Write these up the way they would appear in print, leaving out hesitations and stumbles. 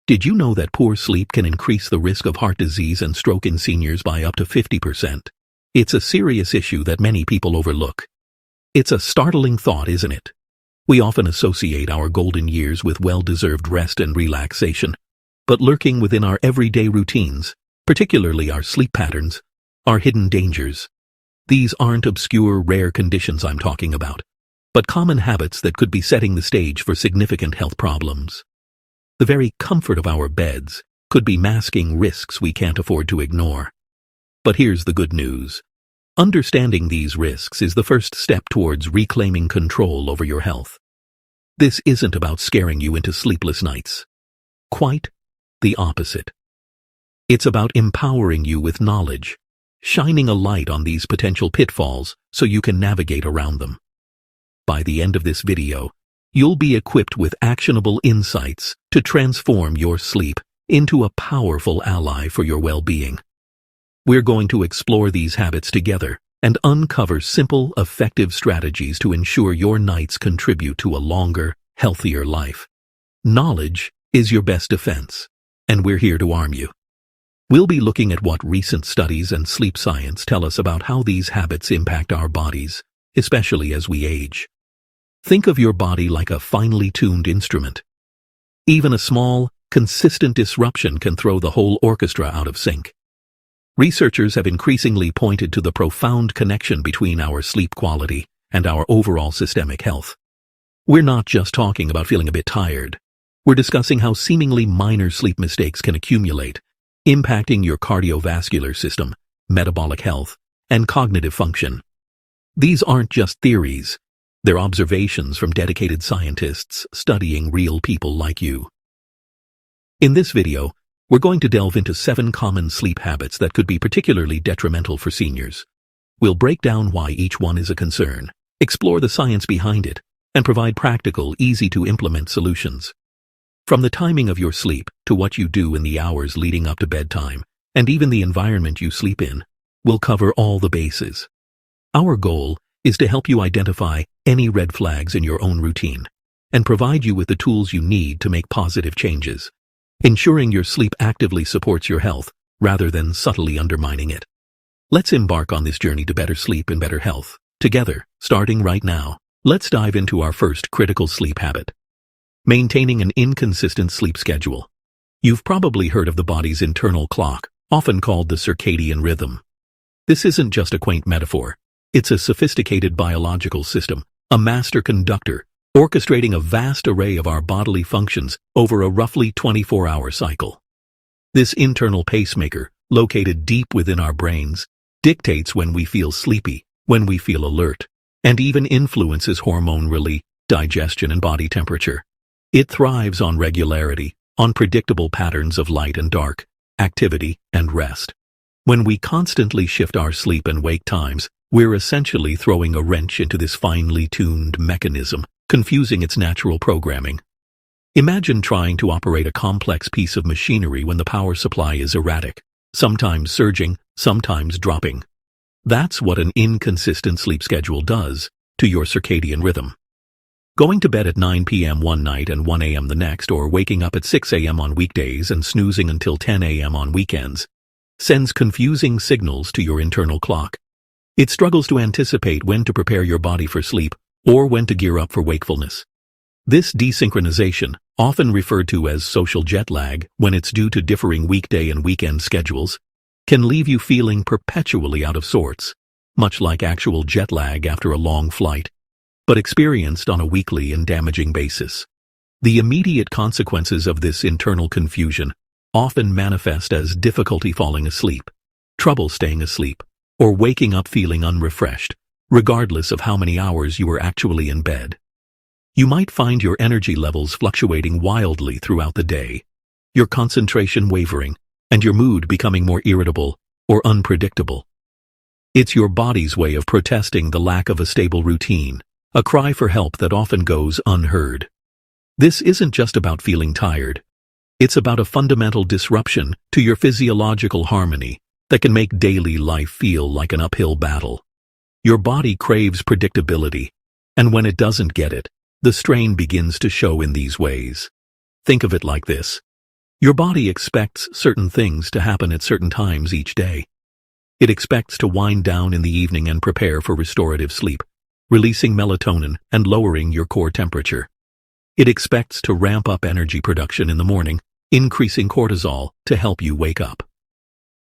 Did you know that poor sleep can increase the risk of heart disease and stroke in seniors by up to 50%? It's a serious issue that many people overlook. It's a startling thought, isn't it? We often associate our golden years with well-deserved rest and relaxation, but lurking within our everyday routines, particularly our sleep patterns, are hidden dangers. These aren't obscure, rare conditions I'm talking about, but common habits that could be setting the stage for significant health problems. The very comfort of our beds could be masking risks we can't afford to ignore. But here's the good news. Understanding these risks is the first step towards reclaiming control over your health. This isn't about scaring you into sleepless nights. Quite the opposite. It's about empowering you with knowledge, shining a light on these potential pitfalls so you can navigate around them. By the end of this video, you'll be equipped with actionable insights to transform your sleep into a powerful ally for your well-being. We're going to explore these habits together and uncover simple, effective strategies to ensure your nights contribute to a longer, healthier life. Knowledge is your best defense, and we're here to arm you. We'll be looking at what recent studies and sleep science tell us about how these habits impact our bodies, especially as we age. Think of your body like a finely tuned instrument. Even a small, consistent disruption can throw the whole orchestra out of sync. Researchers have increasingly pointed to the profound connection between our sleep quality and our overall systemic health. We're not just talking about feeling a bit tired. We're discussing how seemingly minor sleep mistakes can accumulate, impacting your cardiovascular system, metabolic health, and cognitive function. These aren't just theories. They're observations from dedicated scientists studying real people like you. In this video, we're going to delve into 7 common sleep habits that could be particularly detrimental for seniors. We'll break down why each one is a concern, explore the science behind it, and provide practical, easy-to-implement solutions. From the timing of your sleep to what you do in the hours leading up to bedtime, and even the environment you sleep in, we'll cover all the bases. Our goal is to help you identify any red flags in your own routine and provide you with the tools you need to make positive changes, ensuring your sleep actively supports your health rather than subtly undermining it. Let's embark on this journey to better sleep and better health together, starting right now. Let's dive into our first critical sleep habit: maintaining an inconsistent sleep schedule. You've probably heard of the body's internal clock, often called the circadian rhythm. This isn't just a quaint metaphor. It's a sophisticated biological system, a master conductor, orchestrating a vast array of our bodily functions over a roughly 24-hour cycle. This internal pacemaker, located deep within our brains, dictates when we feel sleepy, when we feel alert, and even influences hormone release, digestion, and body temperature. It thrives on regularity, on predictable patterns of light and dark, activity and rest. When we constantly shift our sleep and wake times, we're essentially throwing a wrench into this finely tuned mechanism, confusing its natural programming. Imagine trying to operate a complex piece of machinery when the power supply is erratic, sometimes surging, sometimes dropping. That's what an inconsistent sleep schedule does to your circadian rhythm. Going to bed at 9 p.m. one night and 1 a.m. the next, or waking up at 6 a.m. on weekdays and snoozing until 10 a.m. on weekends, sends confusing signals to your internal clock. It struggles to anticipate when to prepare your body for sleep or when to gear up for wakefulness. This desynchronization, often referred to as social jet lag when it's due to differing weekday and weekend schedules, can leave you feeling perpetually out of sorts, much like actual jet lag after a long flight, but experienced on a weekly and damaging basis. The immediate consequences of this internal confusion often manifest as difficulty falling asleep, trouble staying asleep, or waking up feeling unrefreshed, regardless of how many hours you were actually in bed. You might find your energy levels fluctuating wildly throughout the day, your concentration wavering, and your mood becoming more irritable or unpredictable. It's your body's way of protesting the lack of a stable routine, a cry for help that often goes unheard. This isn't just about feeling tired. It's about a fundamental disruption to your physiological harmony that can make daily life feel like an uphill battle. Your body craves predictability, and when it doesn't get it, the strain begins to show in these ways. Think of it like this. Your body expects certain things to happen at certain times each day. It expects to wind down in the evening and prepare for restorative sleep, releasing melatonin and lowering your core temperature. It expects to ramp up energy production in the morning, increasing cortisol to help you wake up.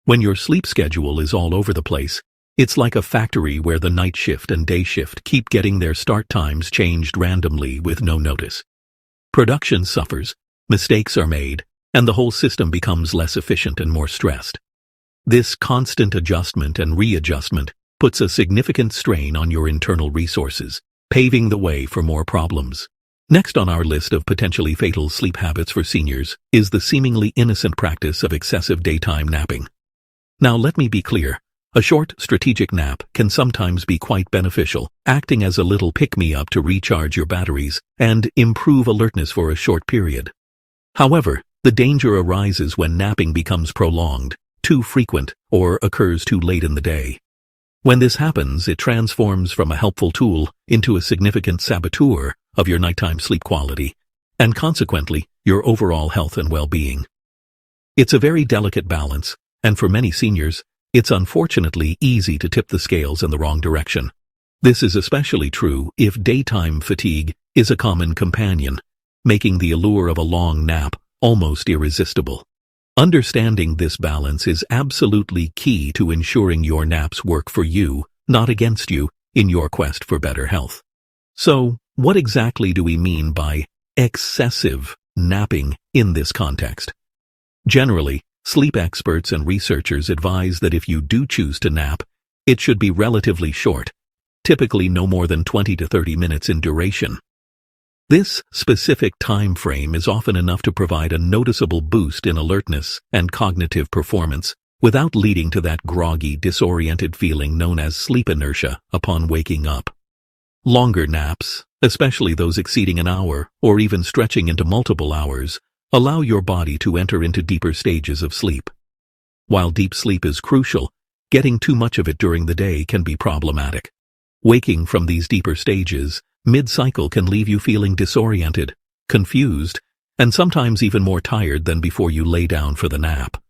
When your sleep schedule is all over the place, it's like a factory where the night shift and day shift keep getting their start times changed randomly with no notice. Production suffers, mistakes are made, and the whole system becomes less efficient and more stressed. This constant adjustment and readjustment puts a significant strain on your internal resources, paving the way for more problems. Next on our list of potentially fatal sleep habits for seniors is the seemingly innocent practice of excessive daytime napping. Now let me be clear, a short, strategic nap can sometimes be quite beneficial, acting as a little pick-me-up to recharge your batteries and improve alertness for a short period. However, the danger arises when napping becomes prolonged, too frequent, or occurs too late in the day. When this happens, it transforms from a helpful tool into a significant saboteur of your nighttime sleep quality, and consequently, your overall health and well-being. It's a very delicate balance, and for many seniors, it's unfortunately easy to tip the scales in the wrong direction. This is especially true if daytime fatigue is a common companion, making the allure of a long nap almost irresistible. Understanding this balance is absolutely key to ensuring your naps work for you, not against you, in your quest for better health. So, what exactly do we mean by excessive napping in this context? Generally, sleep experts and researchers advise that if you do choose to nap, it should be relatively short, typically no more than 20 to 30 minutes in duration. This specific time frame is often enough to provide a noticeable boost in alertness and cognitive performance without leading to that groggy, disoriented feeling known as sleep inertia upon waking up. Longer naps, especially those exceeding an hour or even stretching into multiple hours, allow your body to enter into deeper stages of sleep. While deep sleep is crucial, getting too much of it during the day can be problematic. Waking from these deeper stages mid-cycle can leave you feeling disoriented, confused, and sometimes even more tired than before you lay down for the nap.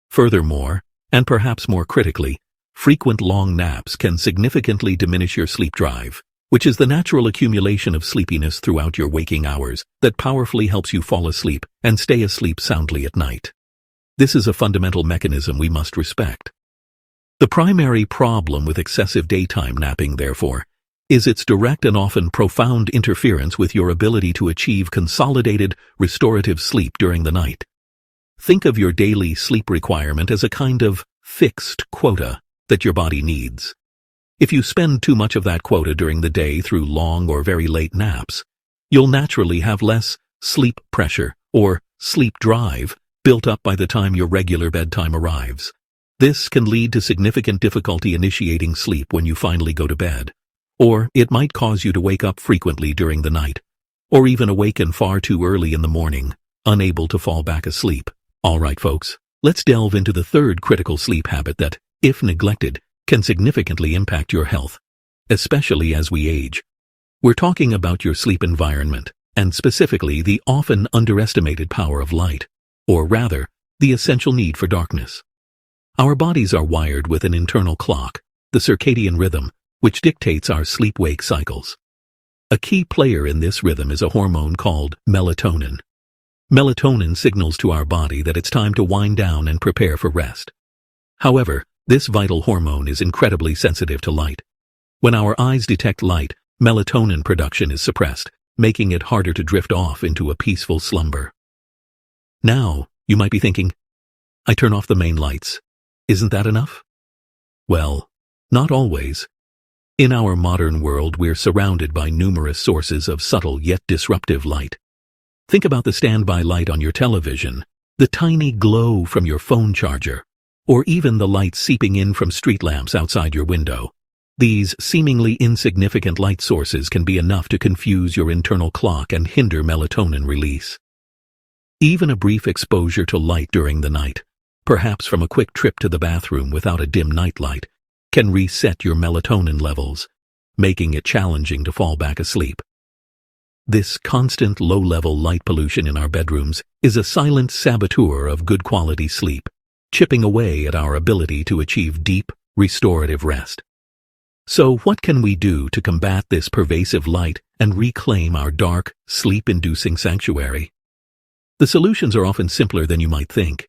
Furthermore, and perhaps more critically, frequent long naps can significantly diminish your sleep drive, which is the natural accumulation of sleepiness throughout your waking hours that powerfully helps you fall asleep and stay asleep soundly at night. This is a fundamental mechanism we must respect. The primary problem with excessive daytime napping, therefore, is its direct and often profound interference with your ability to achieve consolidated, restorative sleep during the night. Think of your daily sleep requirement as a kind of fixed quota that your body needs. If you spend too much of that quota during the day through long or very late naps, you'll naturally have less sleep pressure or sleep drive built up by the time your regular bedtime arrives. This can lead to significant difficulty initiating sleep when you finally go to bed, or it might cause you to wake up frequently during the night, or even awaken far too early in the morning, unable to fall back asleep. All right, folks, let's delve into the third critical sleep habit that, if neglected, can significantly impact your health, especially as we age. We're talking about your sleep environment, and specifically the often underestimated power of light, or rather, the essential need for darkness. Our bodies are wired with an internal clock, the circadian rhythm, which dictates our sleep-wake cycles. A key player in this rhythm is a hormone called melatonin. Melatonin signals to our body that it's time to wind down and prepare for rest. However, this vital hormone is incredibly sensitive to light. When our eyes detect light, melatonin production is suppressed, making it harder to drift off into a peaceful slumber. Now, you might be thinking, I turn off the main lights. Isn't that enough? Well, not always. In our modern world, we're surrounded by numerous sources of subtle yet disruptive light. Think about the standby light on your television, the tiny glow from your phone charger, or even the light seeping in from street lamps outside your window. These seemingly insignificant light sources can be enough to confuse your internal clock and hinder melatonin release. Even a brief exposure to light during the night, perhaps from a quick trip to the bathroom without a dim nightlight, can reset your melatonin levels, making it challenging to fall back asleep. This constant low-level light pollution in our bedrooms is a silent saboteur of good quality sleep, chipping away at our ability to achieve deep, restorative rest. So what can we do to combat this pervasive light and reclaim our dark, sleep-inducing sanctuary? The solutions are often simpler than you might think.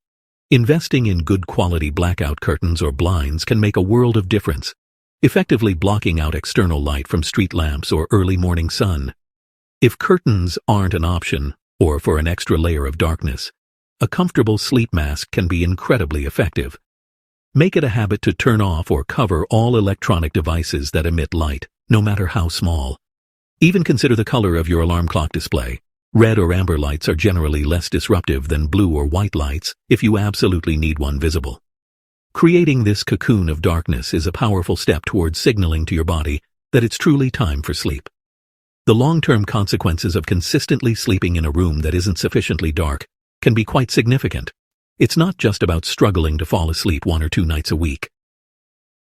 Investing in good quality blackout curtains or blinds can make a world of difference, effectively blocking out external light from street lamps or early morning sun. If curtains aren't an option, or for an extra layer of darkness, a comfortable sleep mask can be incredibly effective. Make it a habit to turn off or cover all electronic devices that emit light, no matter how small. Even consider the color of your alarm clock display. Red or amber lights are generally less disruptive than blue or white lights if you absolutely need one visible. Creating this cocoon of darkness is a powerful step towards signaling to your body that it's truly time for sleep. The long-term consequences of consistently sleeping in a room that isn't sufficiently dark can be quite significant. It's not just about struggling to fall asleep 1 or 2 nights a week.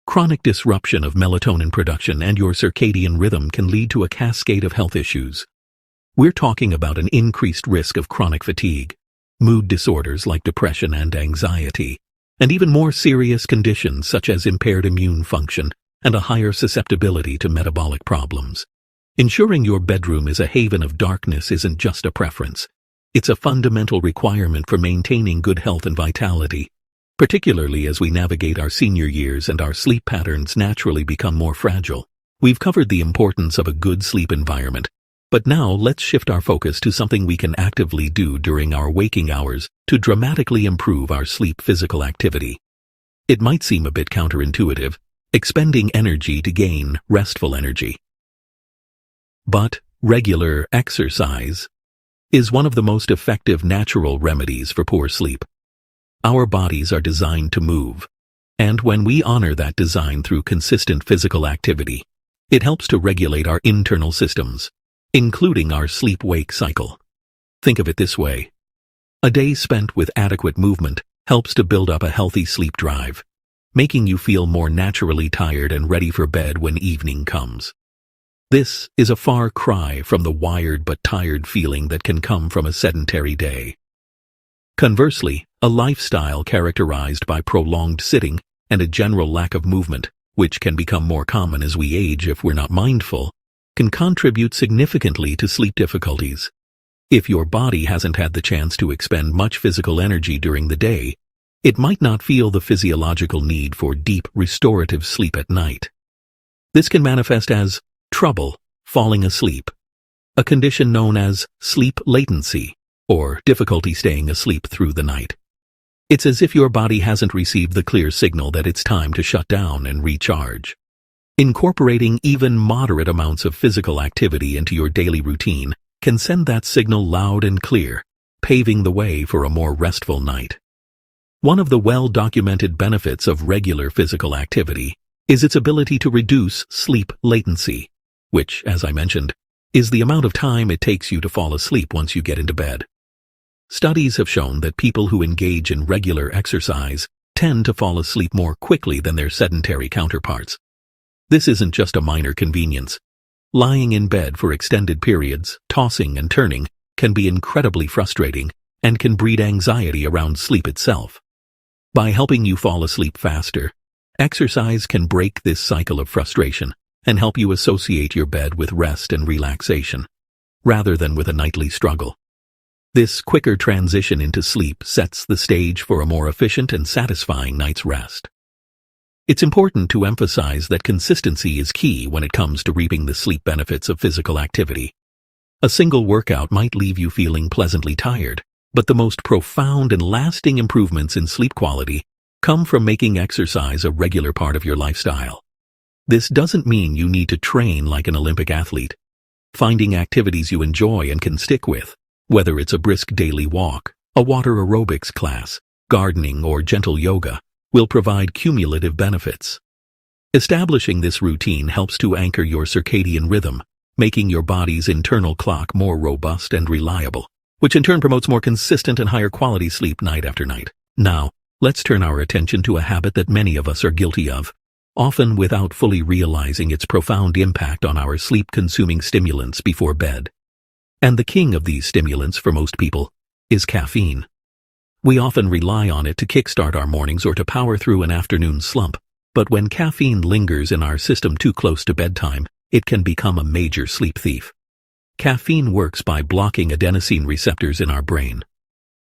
Chronic disruption of melatonin production and your circadian rhythm can lead to a cascade of health issues. We're talking about an increased risk of chronic fatigue, mood disorders like depression and anxiety, and even more serious conditions such as impaired immune function and a higher susceptibility to metabolic problems. Ensuring your bedroom is a haven of darkness isn't just a preference. It's a fundamental requirement for maintaining good health and vitality, particularly as we navigate our senior years and our sleep patterns naturally become more fragile. We've covered the importance of a good sleep environment, but now let's shift our focus to something we can actively do during our waking hours to dramatically improve our sleep physical activity. It might seem a bit counterintuitive, expending energy to gain restful energy. But regular exercise is one of the most effective natural remedies for poor sleep. Our bodies are designed to move, and when we honor that design through consistent physical activity, it helps to regulate our internal systems, including our sleep-wake cycle. Think of it this way. A day spent with adequate movement helps to build up a healthy sleep drive, making you feel more naturally tired and ready for bed when evening comes. This is a far cry from the wired but tired feeling that can come from a sedentary day. Conversely, a lifestyle characterized by prolonged sitting and a general lack of movement, which can become more common as we age if we're not mindful, can contribute significantly to sleep difficulties. If your body hasn't had the chance to expend much physical energy during the day, it might not feel the physiological need for deep, restorative sleep at night. This can manifest as trouble falling asleep, a condition known as sleep latency, or difficulty staying asleep through the night. It's as if your body hasn't received the clear signal that it's time to shut down and recharge. Incorporating even moderate amounts of physical activity into your daily routine can send that signal loud and clear, paving the way for a more restful night. One of the well-documented benefits of regular physical activity is its ability to reduce sleep latency, which, as I mentioned, is the amount of time it takes you to fall asleep once you get into bed. Studies have shown that people who engage in regular exercise tend to fall asleep more quickly than their sedentary counterparts. This isn't just a minor convenience. Lying in bed for extended periods, tossing and turning, can be incredibly frustrating and can breed anxiety around sleep itself. By helping you fall asleep faster, exercise can break this cycle of frustration and help you associate your bed with rest and relaxation, rather than with a nightly struggle. This quicker transition into sleep sets the stage for a more efficient and satisfying night's rest. It's important to emphasize that consistency is key when it comes to reaping the sleep benefits of physical activity. A single workout might leave you feeling pleasantly tired, but the most profound and lasting improvements in sleep quality come from making exercise a regular part of your lifestyle. This doesn't mean you need to train like an Olympic athlete. Finding activities you enjoy and can stick with, whether it's a brisk daily walk, a water aerobics class, gardening, or gentle yoga, will provide cumulative benefits. Establishing this routine helps to anchor your circadian rhythm, making your body's internal clock more robust and reliable, which in turn promotes more consistent and higher quality sleep night after night. Now, let's turn our attention to a habit that many of us are guilty of, often without fully realizing its profound impact on our sleep-consuming stimulants before bed. And the king of these stimulants for most people is caffeine. We often rely on it to kickstart our mornings or to power through an afternoon slump, but when caffeine lingers in our system too close to bedtime, it can become a major sleep thief. Caffeine works by blocking adenosine receptors in our brain.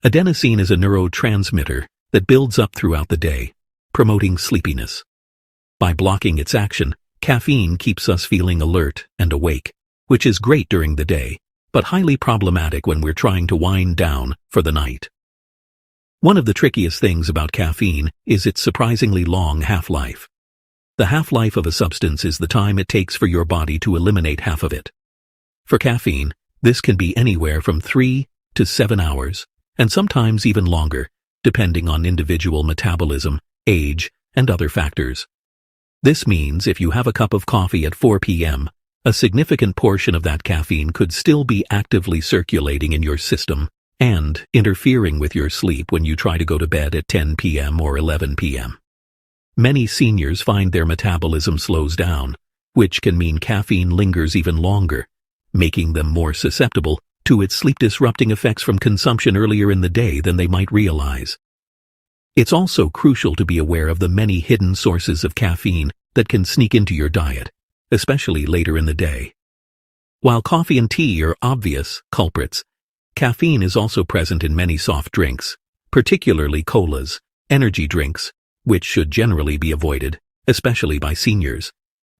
Adenosine is a neurotransmitter that builds up throughout the day, promoting sleepiness. By blocking its action, caffeine keeps us feeling alert and awake, which is great during the day, but highly problematic when we're trying to wind down for the night. One of the trickiest things about caffeine is its surprisingly long half-life. The half-life of a substance is the time it takes for your body to eliminate half of it. For caffeine, this can be anywhere from 3 to 7 hours, and sometimes even longer, depending on individual metabolism, age, and other factors. This means if you have a cup of coffee at 4 p.m., a significant portion of that caffeine could still be actively circulating in your system and interfering with your sleep when you try to go to bed at 10 p.m. or 11 p.m. Many seniors find their metabolism slows down, which can mean caffeine lingers even longer, making them more susceptible to its sleep-disrupting effects from consumption earlier in the day than they might realize. It's also crucial to be aware of the many hidden sources of caffeine that can sneak into your diet, especially later in the day. While coffee and tea are obvious culprits, caffeine is also present in many soft drinks, particularly colas, energy drinks, which should generally be avoided, especially by seniors,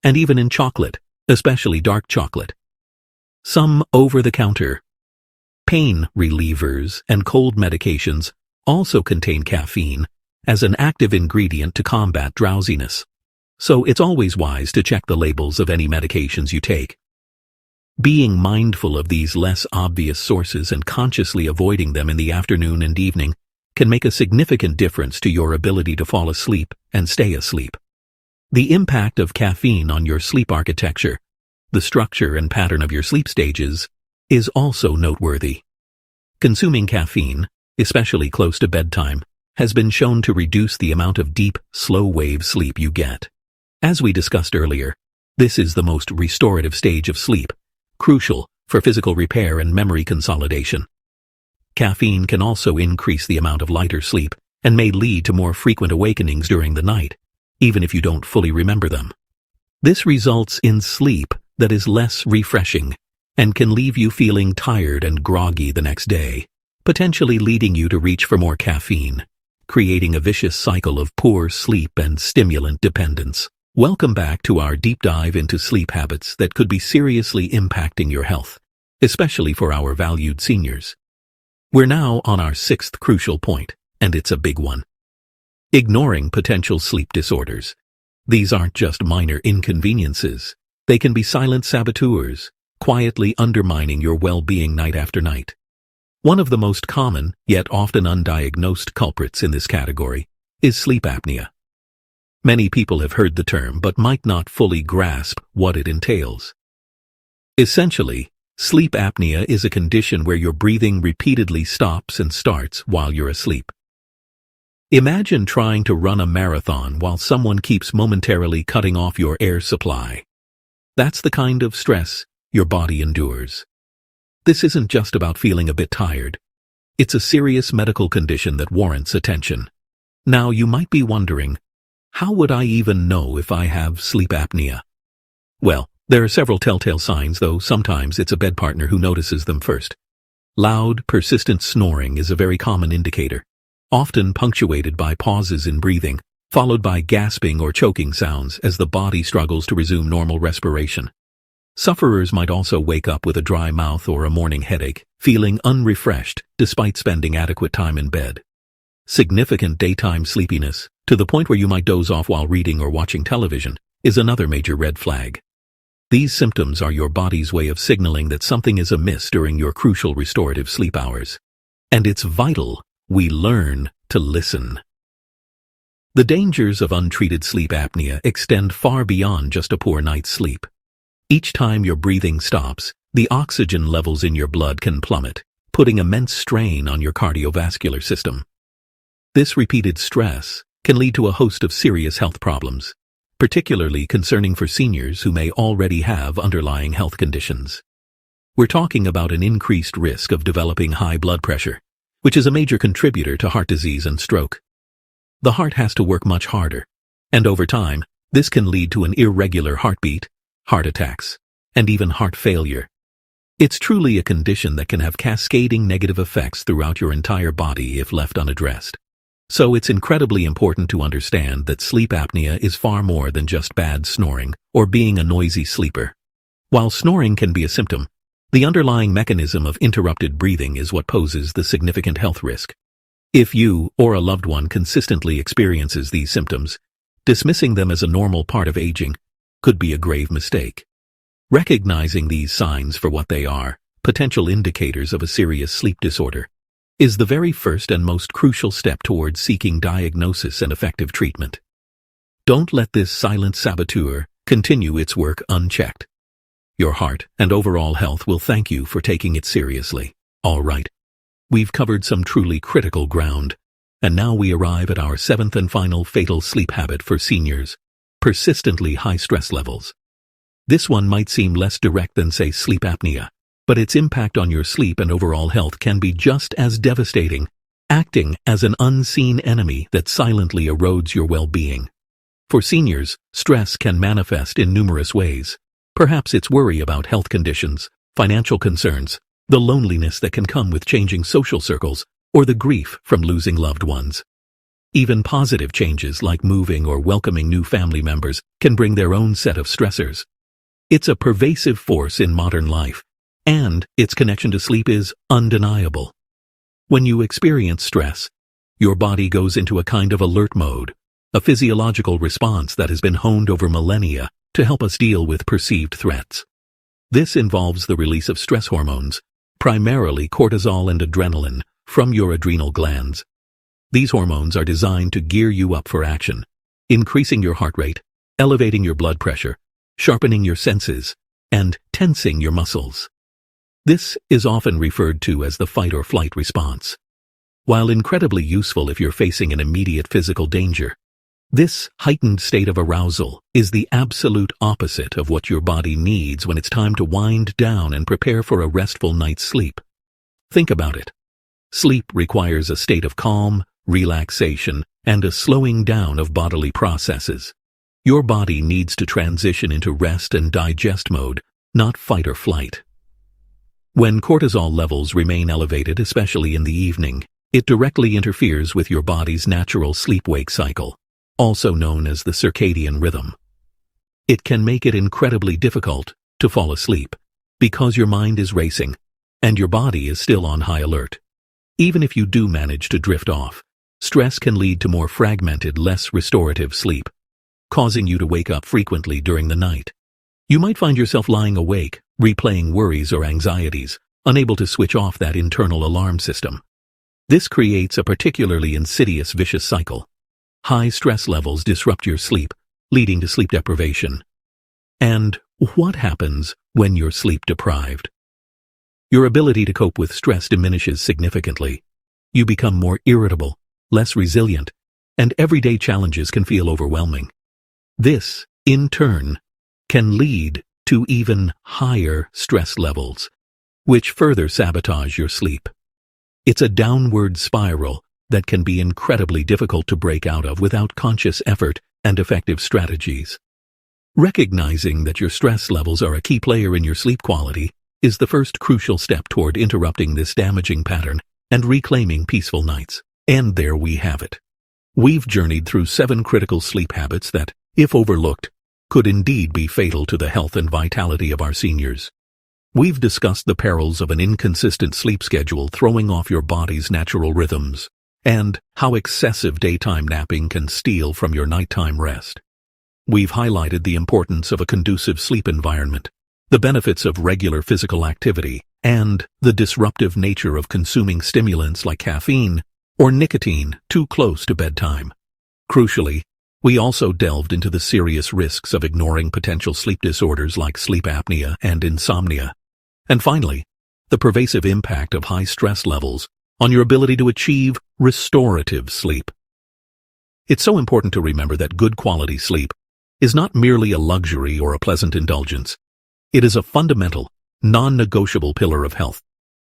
and even in chocolate, especially dark chocolate. Some over-the-counter pain relievers and cold medications also contain caffeine as an active ingredient to combat drowsiness, so it's always wise to check the labels of any medications you take. Being mindful of these less obvious sources and consciously avoiding them in the afternoon and evening can make a significant difference to your ability to fall asleep and stay asleep. The impact of caffeine on your sleep architecture, the structure and pattern of your sleep stages, is also noteworthy. Consuming caffeine, especially close to bedtime, has been shown to reduce the amount of deep, slow-wave sleep you get. As we discussed earlier, this is the most restorative stage of sleep, crucial for physical repair and memory consolidation. Caffeine can also increase the amount of lighter sleep and may lead to more frequent awakenings during the night, even if you don't fully remember them. This results in sleep that is less refreshing and can leave you feeling tired and groggy the next day, potentially leading you to reach for more caffeine, creating a vicious cycle of poor sleep and stimulant dependence. Welcome back to our deep dive into sleep habits that could be seriously impacting your health, especially for our valued seniors. We're now on our 6th crucial point, and it's a big one. Ignoring potential sleep disorders. These aren't just minor inconveniences. They can be silent saboteurs, quietly undermining your well-being night after night. One of the most common, yet often undiagnosed culprits in this category is sleep apnea. Many people have heard the term but might not fully grasp what it entails. Essentially, sleep apnea is a condition where your breathing repeatedly stops and starts while you're asleep. Imagine trying to run a marathon while someone keeps momentarily cutting off your air supply. That's the kind of stress your body endures. This isn't just about feeling a bit tired. It's a serious medical condition that warrants attention. Now you might be wondering, how would I even know if I have sleep apnea? Well, there are several telltale signs, though sometimes it's a bed partner who notices them first. Loud, persistent snoring is a very common indicator, often punctuated by pauses in breathing, followed by gasping or choking sounds as the body struggles to resume normal respiration. Sufferers might also wake up with a dry mouth or a morning headache, feeling unrefreshed despite spending adequate time in bed. Significant daytime sleepiness, to the point where you might doze off while reading or watching television, is another major red flag. These symptoms are your body's way of signaling that something is amiss during your crucial restorative sleep hours. And it's vital we learn to listen. The dangers of untreated sleep apnea extend far beyond just a poor night's sleep. Each time your breathing stops, the oxygen levels in your blood can plummet, putting immense strain on your cardiovascular system. This repeated stress can lead to a host of serious health problems, particularly concerning for seniors who may already have underlying health conditions. we're talking about an increased risk of developing high blood pressure, which is a major contributor to heart disease and stroke. The heart has to work much harder, and over time, this can lead to an irregular heartbeat, heart attacks, and even heart failure. It's truly a condition that can have cascading negative effects throughout your entire body if left unaddressed. So it's incredibly important to understand that sleep apnea is far more than just bad snoring or being a noisy sleeper. While snoring can be a symptom, the underlying mechanism of interrupted breathing is what poses the significant health risk. If you or a loved one consistently experiences these symptoms, dismissing them as a normal part of aging could be a grave mistake. Recognizing these signs for what they are, potential indicators of a serious sleep disorder, is the very first and most crucial step towards seeking diagnosis and effective treatment. Don't let this silent saboteur continue its work unchecked. Your heart and overall health will thank you for taking it seriously. All right, we've covered some truly critical ground, and now we arrive at our seventh and final fatal sleep habit for seniors: persistently high stress levels. This one might seem less direct than, say, sleep apnea, but its impact on your sleep and overall health can be just as devastating, acting as an unseen enemy that silently erodes your well-being. For seniors, stress can manifest in numerous ways. Perhaps it's worry about health conditions, financial concerns, the loneliness that can come with changing social circles, or the grief from losing loved ones. Even positive changes like moving or welcoming new family members can bring their own set of stressors. It's a pervasive force in modern life, and its connection to sleep is undeniable. When you experience stress, your body goes into a kind of alert mode, a physiological response that has been honed over millennia to help us deal with perceived threats. This involves the release of stress hormones, primarily cortisol and adrenaline, from your adrenal glands. These hormones are designed to gear you up for action, increasing your heart rate, elevating your blood pressure, sharpening your senses, and tensing your muscles. This is often referred to as the fight or flight response. While incredibly useful if you're facing an immediate physical danger, this heightened state of arousal is the absolute opposite of what your body needs when it's time to wind down and prepare for a restful night's sleep. Think about it. Sleep requires a state of calm, relaxation, and a slowing down of bodily processes. Your body needs to transition into rest and digest mode, not fight or flight. When cortisol levels remain elevated, especially in the evening, it directly interferes with your body's natural sleep-wake cycle, also known as the circadian rhythm. It can make it incredibly difficult to fall asleep because your mind is racing and your body is still on high alert. Even if you do manage to drift off, stress can lead to more fragmented, less restorative sleep, causing you to wake up frequently during the night. You might find yourself lying awake, replaying worries or anxieties, unable to switch off that internal alarm system. This creates a particularly insidious vicious cycle. High stress levels disrupt your sleep, leading to sleep deprivation. And what happens when you're sleep deprived? Your ability to cope with stress diminishes significantly. You become more irritable, less resilient, and everyday challenges can feel overwhelming. This, in turn, can lead to even higher stress levels, which further sabotage your sleep. It's a downward spiral that can be incredibly difficult to break out of without conscious effort and effective strategies. Recognizing that your stress levels are a key player in your sleep quality is the first crucial step toward interrupting this damaging pattern and reclaiming peaceful nights. And there we have it. We've journeyed through 7 critical sleep habits that, if overlooked, could indeed be fatal to the health and vitality of our seniors. We've discussed the perils of an inconsistent sleep schedule throwing off your body's natural rhythms, and how excessive daytime napping can steal from your nighttime rest. We've highlighted the importance of a conducive sleep environment, the benefits of regular physical activity, and the disruptive nature of consuming stimulants like caffeine or nicotine too close to bedtime. Crucially, we also delved into the serious risks of ignoring potential sleep disorders like sleep apnea and insomnia. And finally, the pervasive impact of high stress levels on your ability to achieve restorative sleep. It's so important to remember that good quality sleep is not merely a luxury or a pleasant indulgence. It is a fundamental, non-negotiable pillar of health,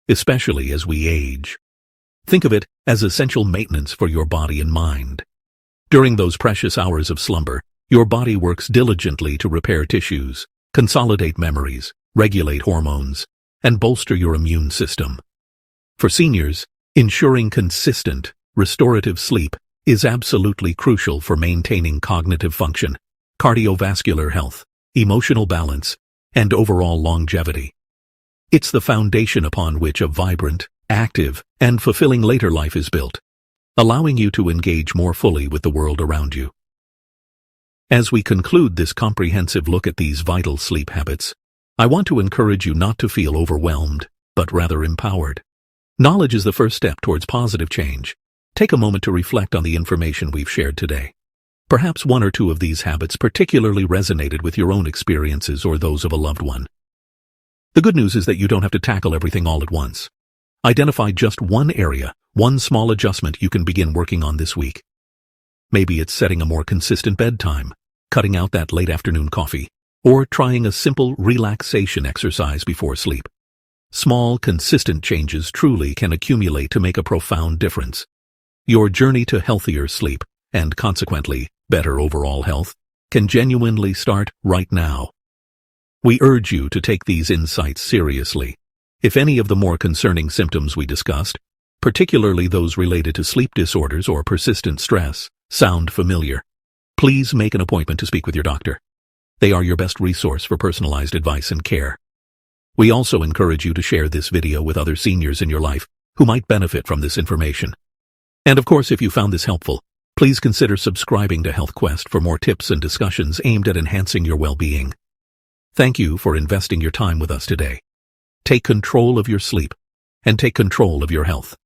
especially as we age. Think of it as essential maintenance for your body and mind. During those precious hours of slumber, your body works diligently to repair tissues, consolidate memories, regulate hormones, and bolster your immune system. For seniors, ensuring consistent, restorative sleep is absolutely crucial for maintaining cognitive function, cardiovascular health, emotional balance, and overall longevity. It's the foundation upon which a vibrant, active, and fulfilling later life is built, allowing you to engage more fully with the world around you. As we conclude this comprehensive look at these vital sleep habits, I want to encourage you not to feel overwhelmed, but rather empowered. Knowledge is the first step towards positive change. Take a moment to reflect on the information we've shared today. Perhaps one or two of these habits particularly resonated with your own experiences or those of a loved one. The good news is that you don't have to tackle everything all at once. Identify just one area, one small adjustment you can begin working on this week. Maybe it's setting a more consistent bedtime, cutting out that late afternoon coffee, or trying a simple relaxation exercise before sleep. Small, consistent changes truly can accumulate to make a profound difference. Your journey to healthier sleep, and consequently, better overall health, can genuinely start right now. We urge you to take these insights seriously. If any of the more concerning symptoms we discussed, particularly those related to sleep disorders or persistent stress, sound familiar, please make an appointment to speak with your doctor. They are your best resource for personalized advice and care. We also encourage you to share this video with other seniors in your life who might benefit from this information. And of course, if you found this helpful, please consider subscribing to Health Quest for more tips and discussions aimed at enhancing your well-being. Thank you for investing your time with us today. Take control of your sleep and take control of your health.